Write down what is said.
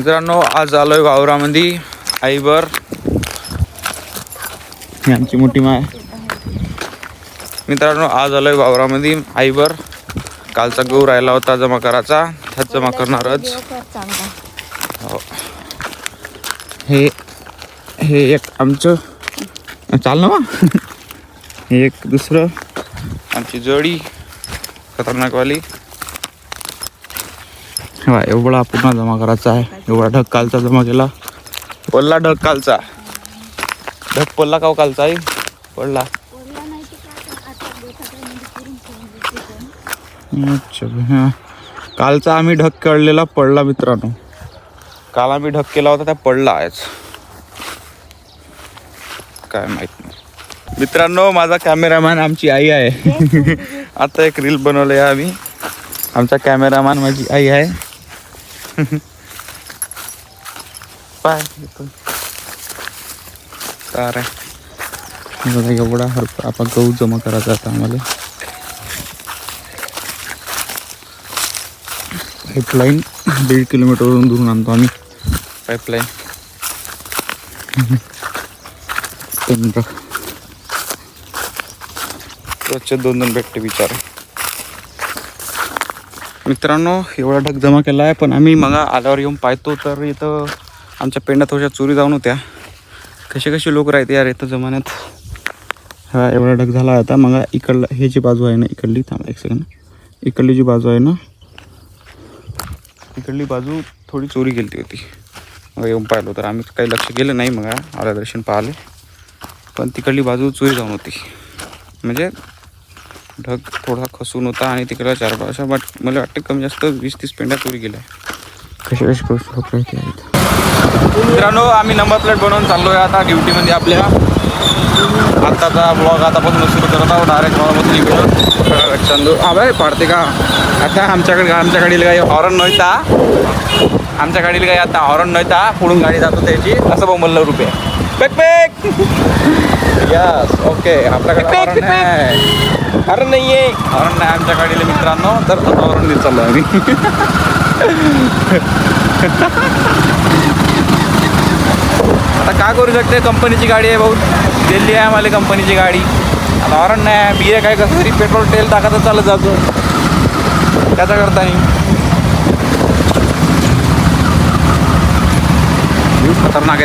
मित्रांनो आज आलोय वावरामध्ये आईबर आमची मोठी माय. मित्रांनो आज आलोय वावरामध्ये आईबर. कालचा गहू राहिला होता जमा करायचा, त्याच जमा करणारच. हे हे एक आमचं चाल ना हे एक दुसरं आमची जोडी खतरनाकवाली. हा एवढा पुन्हा जमा करायचा आहे. एवढा ढग कालचा जमा केला. पडला ढग कालचा. ढग पडला का कालचा आहे पडला. अच्छा हा कालचा आम्ही ढग काढलेला पडला मित्रांनो. काल आम्ही ढग केला होता त्या पडला आहेच काय माहित नाही. मित्रांनो माझा कॅमेरामॅन आमची आई आहे. आता एक रील बनवले आम्ही. आमचा कॅमेरामॅन माझी आई आहे. पाय कार आहे बघा. एवढा आपण गहू जमा करायचा आता आम्हाला. पाईपलाईन 1.5 किलोमीटरवरून दुरून आणतो आम्ही पाईपलाईन. रोजचे 2-2 भेटते बिचारे. मित्रांनो एवढा ढग जमा केला आहे पण आम्ही मग आल्यावर येऊन पाहतो तर इथं आमच्या पेंड्या थोड्या चोरी जाऊन होत्या. कसे लोक राहते यार इथं जमान्यात. हा एवढा ढग झाला आता. मग इकडला हे जी बाजू आहे ना इकडली थांबा एक सेकंड. इकडली जी बाजू आहे ना इकडली बाजू थोडी चोरी गेली होती. मग येऊन पाहिलो तर आम्ही काही लक्ष केलं नाही. मग आल्या दर्शन पाहिले पण तिकडली बाजू चोरी जाऊन होती. म्हणजे ढग थोडा खसून होता आणि तिकडला 4-5 बट मला वाटतं कमी जास्त 20-30 पेंड्या चोरी गेल्या. कशा गोष्ट मित्रांनो आम्ही नंबर प्लेट बनवून चाललो आहे आता ड्युटीमध्ये आपल्या. आत्ताचा ब्लॉग आतापासून सुरू करत आहोत. डायरेक्ट ब्लॉगमध्ये निघून चांदू हा भाई पाडते का आता. आमच्या गाडीला काही हॉर्न नव्हता. आमच्या गाडीला काही आता हॉर्न नव्हता. पुढून गाडी जातो त्याची असं बोंबललं रुपये पेक पेक. यस ओके आपल्याकडे हॉर्न आहे. हॉर्न नाही आहे. हॉर्न नाही आमच्या गाडीला मित्रांनो. तर आता हॉर्न देत चाललो आम्ही. आता काय करू शकते. कंपनीची गाडी आहे भाऊ. दिल्ली आहे आम्हाला कंपनीची गाडी. आता हॉर्न नाही आहे. बिये काय कसं तरी पेट्रोल तेल टाकायचं चालत जातो. त्याचा करता नाही खतरनाक आहे.